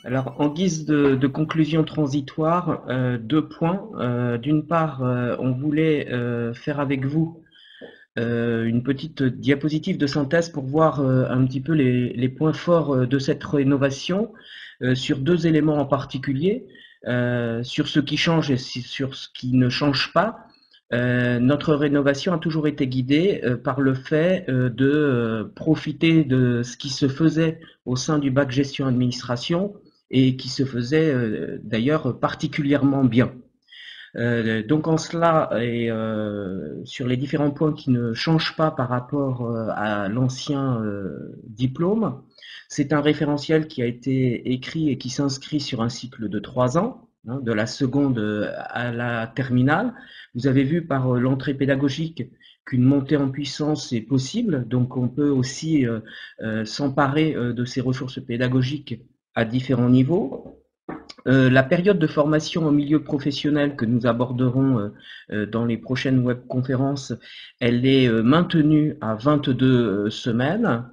Alors, en guise de conclusion transitoire, deux points. D'une part, on voulait faire avec vous une petite diapositive de synthèse pour voir un petit peu les points forts de cette rénovation sur deux éléments en particulier, sur ce qui change et sur ce qui ne change pas. Notre rénovation a toujours été guidée par le fait de profiter de ce qui se faisait au sein du bac gestion administration et qui se faisait d'ailleurs particulièrement bien. Donc en cela et sur les différents points qui ne changent pas par rapport à l'ancien diplôme, c'est un référentiel qui a été écrit et qui s'inscrit sur un cycle de 3 ans, hein, de la seconde à la terminale. Vous avez vu par l'entrée pédagogique qu'une montée en puissance est possible, donc on peut aussi s'emparer de ces ressources pédagogiques à différents niveaux. La période de formation au milieu professionnel que nous aborderons dans les prochaines webconférences, elle est maintenue à 22 semaines.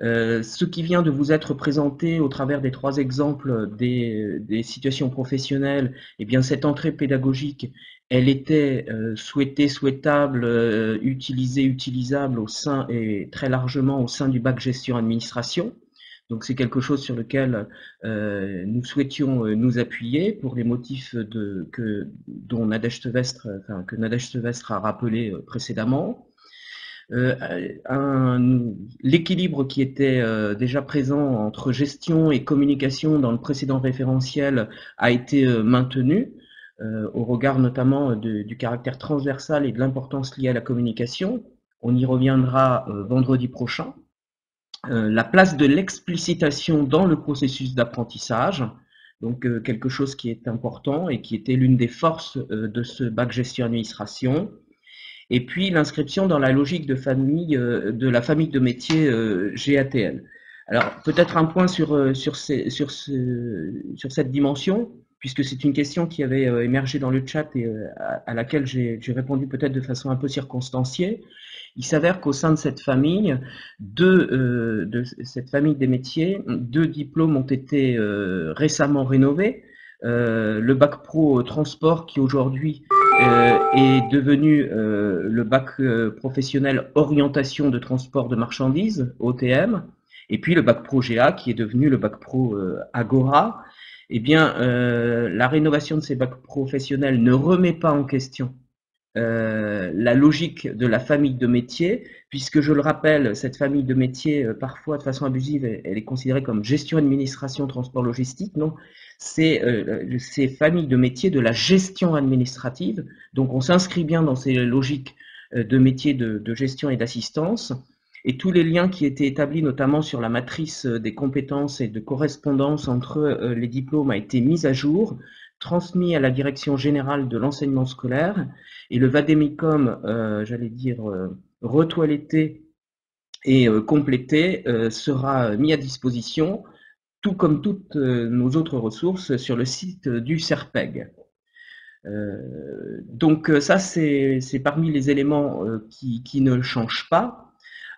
Ce qui vient de vous être présenté au travers des trois exemples des situations professionnelles, eh bien cette entrée pédagogique, elle était souhaitée, souhaitable, utilisée, utilisable au sein et très largement au sein du bac gestion administration. Donc c'est quelque chose sur lequel nous souhaitions nous appuyer pour les motifs dont que Nadège Sevestre a rappelé précédemment. L'équilibre qui était déjà présent entre gestion et communication dans le précédent référentiel a été maintenu au regard notamment du caractère transversal et de l'importance liée à la communication. On y reviendra vendredi prochain. La place de l'explicitation dans le processus d'apprentissage, donc quelque chose qui est important et qui était l'une des forces de ce bac gestion administration. Et puis l'inscription dans la logique de la famille de métiers GATL. Alors peut-être un point sur cette dimension, puisque c'est une question qui avait émergé dans le chat et à laquelle j'ai répondu peut-être de façon un peu circonstanciée. Il s'avère qu'au sein de cette famille, de cette famille des métiers, deux diplômes ont été récemment rénovés. Le bac pro transport qui aujourd'hui est devenu le bac professionnel orientation de transport de marchandises, OTM, et puis le bac pro GA qui est devenu le bac pro Agora. Eh bien, la rénovation de ces bacs professionnels ne remet pas en question la logique de la famille de métiers, puisque je le rappelle, cette famille de métiers, parfois de façon abusive, elle est considérée comme gestion, administration, transport, logistique. Non, c'est ces familles de métiers de la gestion administrative. Donc on s'inscrit bien dans ces logiques de métiers de gestion et d'assistance. Et tous les liens qui étaient établis, notamment sur la matrice des compétences et de correspondance entre les diplômes, a été mis à jour, transmis à la direction générale de l'enseignement scolaire, et le vademecum, j'allais dire, retoiletté et complété, sera mis à disposition, tout comme toutes nos autres ressources, sur le site du SERPEG. Donc ça, c'est parmi les éléments qui ne changent pas.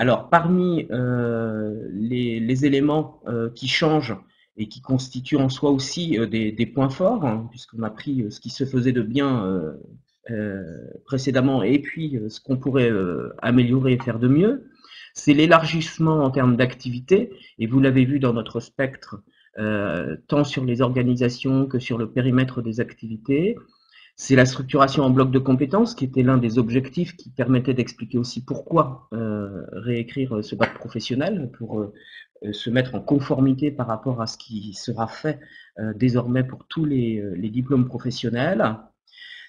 Alors, parmi les éléments qui changent et qui constituent en soi aussi des points forts, hein, puisqu'on a pris ce qui se faisait de bien précédemment et puis ce qu'on pourrait améliorer et faire de mieux, c'est l'élargissement en termes d'activité, et vous l'avez vu dans notre spectre, tant sur les organisations que sur le périmètre des activités. C'est la structuration en bloc de compétences qui était l'un des objectifs qui permettait d'expliquer aussi pourquoi réécrire ce bac professionnel pour se mettre en conformité par rapport à ce qui sera fait désormais pour tous les diplômes professionnels.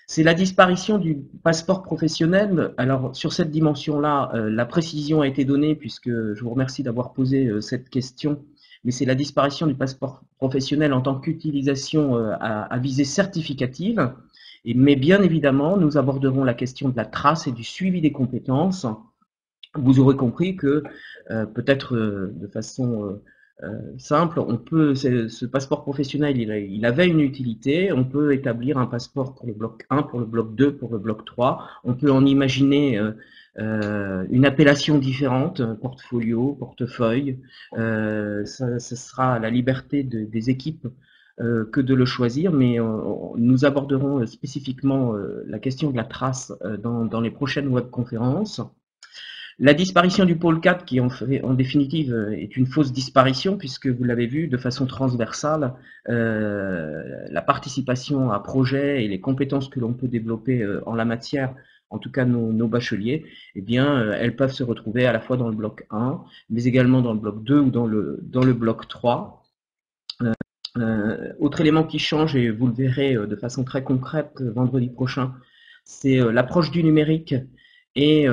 C'est la disparition du passeport professionnel. Alors sur cette dimension-là, la précision a été donnée puisque je vous remercie d'avoir posé cette question, mais c'est la disparition du passeport professionnel en tant qu'utilisation à visée certificative. Mais bien évidemment, nous aborderons la question de la trace et du suivi des compétences. Vous aurez compris que peut-être de façon simple, ce passeport professionnel, il avait une utilité. On peut établir un passeport pour le bloc 1, pour le bloc 2, pour le bloc 3. On peut en imaginer une appellation différente, portfolio, portefeuille. Ce sera à la liberté des équipes que de le choisir, mais nous aborderons spécifiquement la question de la trace dans les prochaines webconférences. La disparition du pôle 4, qui en définitive est une fausse disparition, puisque vous l'avez vu, de façon transversale, la participation à projets et les compétences que l'on peut développer en la matière, en tout cas nos bacheliers, eh bien, elles peuvent se retrouver à la fois dans le bloc 1, mais également dans le bloc 2 ou dans le bloc 3. Autre élément qui change, et vous le verrez de façon très concrète vendredi prochain, c'est l'approche du numérique et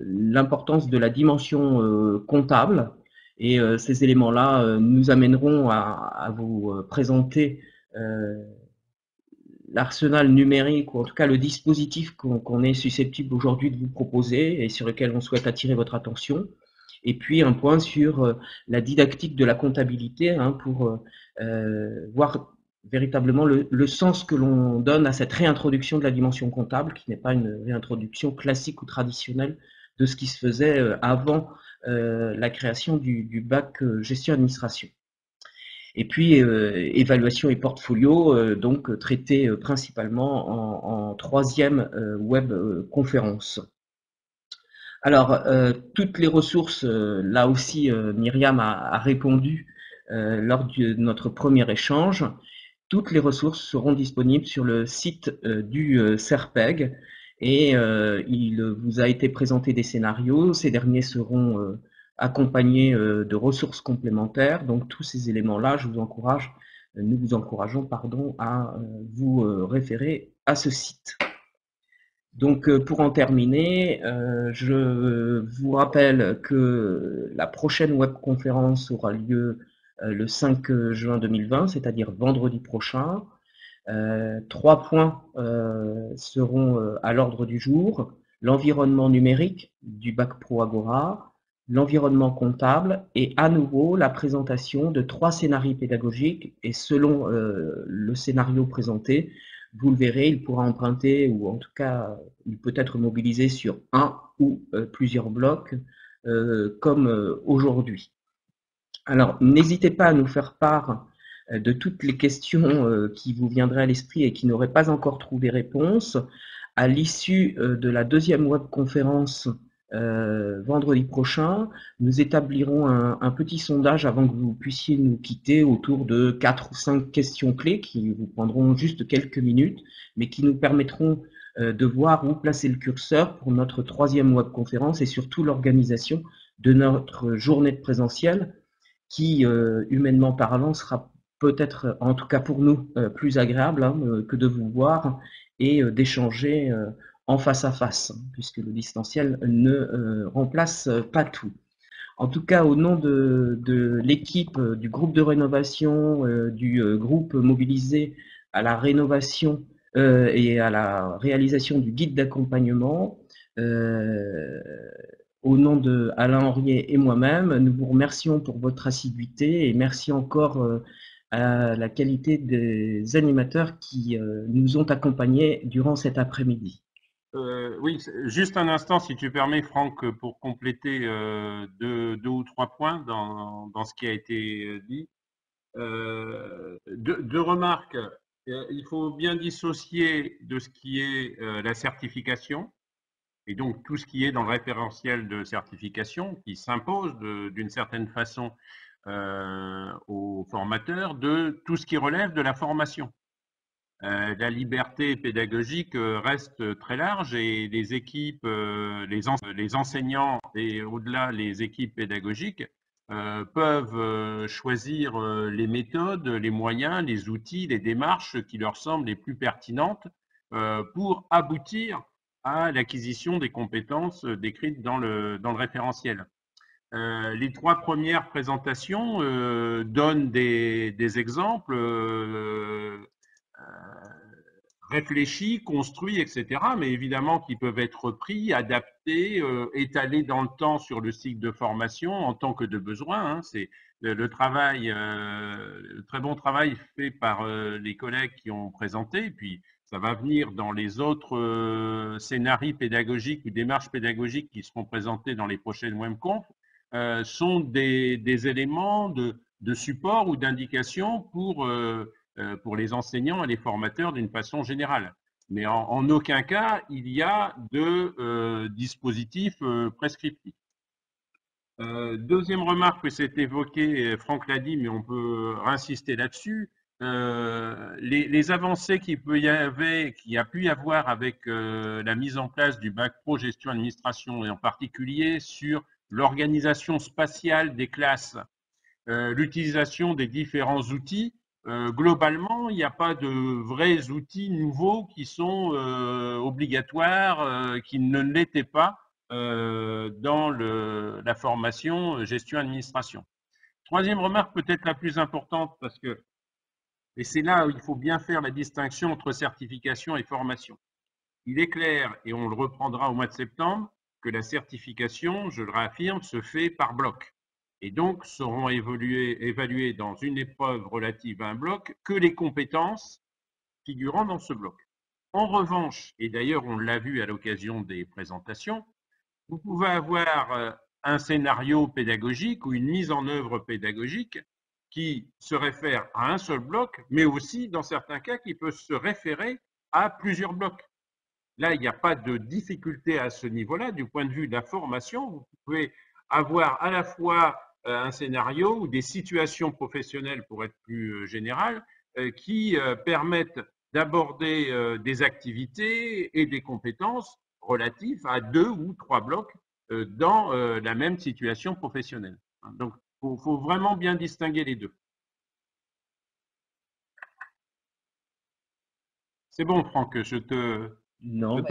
l'importance de la dimension comptable. Et ces éléments-là nous amèneront à vous présenter l'arsenal numérique, ou en tout cas le dispositif qu'on est susceptible aujourd'hui de vous proposer et sur lequel on souhaite attirer votre attention. Et puis un point sur la didactique de la comptabilité, hein, pour voir véritablement le sens que l'on donne à cette réintroduction de la dimension comptable, qui n'est pas une réintroduction classique ou traditionnelle de ce qui se faisait avant la création du bac gestion-administration. Et puis évaluation et portfolio, donc traité principalement en troisième web conférence. Alors, toutes les ressources, là aussi, Myriam a répondu lors de notre premier échange. Toutes les ressources seront disponibles sur le site du CERPEG, et il vous a été présenté des scénarios. Ces derniers seront accompagnés de ressources complémentaires. Donc, tous ces éléments-là, nous vous encourageons, pardon, à vous référer à ce site. Donc, pour en terminer, je vous rappelle que la prochaine webconférence aura lieu le 5 juin 2020, c'est-à-dire vendredi prochain. 3 points seront à l'ordre du jour: l'environnement numérique du bac Pro Agora, l'environnement comptable, et à nouveau la présentation de 3 scénarios pédagogiques. Et selon le scénario présenté, vous le verrez, il pourra emprunter, ou en tout cas, il peut être mobilisé sur un ou plusieurs blocs, comme aujourd'hui. Alors, n'hésitez pas à nous faire part de toutes les questions qui vous viendraient à l'esprit et qui n'auraient pas encore trouvé réponse. À l'issue de la deuxième webconférence vendredi prochain, nous établirons un petit sondage avant que vous puissiez nous quitter, autour de 4 ou 5 questions clés qui vous prendront juste quelques minutes, mais qui nous permettront de voir où placer le curseur pour notre troisième webconférence et surtout l'organisation de notre journée de présentiel, qui, humainement parlant, sera peut-être, en tout cas pour nous, plus agréable, hein, que de vous voir et d'échanger en face à face, puisque le distanciel ne remplace pas tout. En tout cas, au nom de l'équipe du groupe de rénovation, du groupe mobilisé à la rénovation et à la réalisation du guide d'accompagnement, au nom de Alain Henriet et moi-même, nous vous remercions pour votre assiduité, et merci encore à la qualité des animateurs qui nous ont accompagnés durant cet après-midi. Oui, juste un instant, si tu permets, Franck, pour compléter deux ou trois points dans ce qui a été dit. Deux remarques. Il faut bien dissocier de ce qui est la certification, et donc tout ce qui est dans le référentiel de certification qui s'impose d'une certaine façon aux formateurs, de tout ce qui relève de la formation. La liberté pédagogique reste très large, et les équipes, les enseignants et au-delà les équipes pédagogiques peuvent choisir les méthodes, les moyens, les outils, les démarches qui leur semblent les plus pertinentes pour aboutir à l'acquisition des compétences décrites dans le référentiel. Les trois premières présentations donnent des exemples réfléchis, construits, etc., mais évidemment qui peuvent être repris, adaptés, étalés dans le temps sur le cycle de formation en tant que de besoin. Hein. C'est le travail, le très bon travail fait par les collègues qui ont présenté. Et puis, ça va venir dans les autres scénarios pédagogiques ou démarches pédagogiques qui seront présentés dans les prochaines WebConf, sont des éléments de support ou d'indication pour les enseignants et les formateurs d'une façon générale. Mais en aucun cas, il y a de dispositif prescriptif. Deuxième remarque que c'est évoqué, Franck l'a dit, mais on peut insister là-dessus. Les avancées qu'il y a pu y avoir avec la mise en place du bac pro gestion administration et en particulier sur l'organisation spatiale des classes, l'utilisation des différents outils. Globalement, il n'y a pas de vrais outils nouveaux qui sont obligatoires, qui ne l'étaient pas dans la formation gestion-administration. Troisième remarque, peut-être la plus importante, parce que, et c'est là où il faut bien faire la distinction entre certification et formation. Il est clair, et on le reprendra au mois de septembre, que la certification, je le réaffirme, se fait par bloc. Et donc, seront évaluées dans une épreuve relative à un bloc que les compétences figurant dans ce bloc. En revanche, et d'ailleurs on l'a vu à l'occasion des présentations, vous pouvez avoir un scénario pédagogique ou une mise en œuvre pédagogique qui se réfère à un seul bloc, mais aussi, dans certains cas, qui peut se référer à plusieurs blocs. Là, il n'y a pas de difficulté à ce niveau-là. Du point de vue de la formation, vous pouvez avoir à la fois un scénario ou des situations professionnelles, pour être plus général, qui permettent d'aborder des activités et des compétences relatives à 2 ou 3 blocs dans la même situation professionnelle. Donc, il faut vraiment bien distinguer les deux. C'est bon, Franck, je te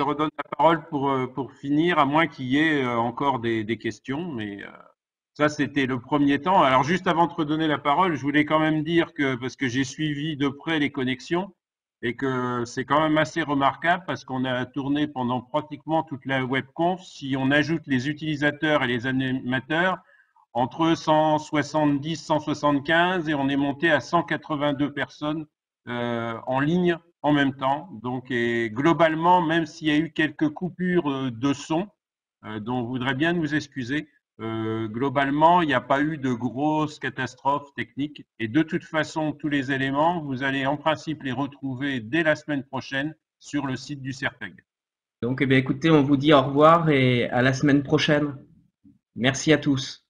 redonne la parole pour finir, à moins qu'il y ait encore des questions, mais ça, c'était le premier temps. Alors, juste avant de te redonner la parole, je voulais quand même dire que, parce que j'ai suivi de près les connexions, et que c'est quand même assez remarquable parce qu'on a tourné pendant pratiquement toute la webconf. Si on ajoute les utilisateurs et les animateurs, entre 170, 175 et on est monté à 182 personnes en ligne en même temps. Donc, et globalement, même s'il y a eu quelques coupures de son, dont on voudrait bien nous excuser, globalement, il n'y a pas eu de grosses catastrophes techniques. Et de toute façon, tous les éléments, vous allez en principe les retrouver dès la semaine prochaine sur le site du CERTEG. Donc, eh bien, écoutez, on vous dit au revoir et à la semaine prochaine. Merci à tous.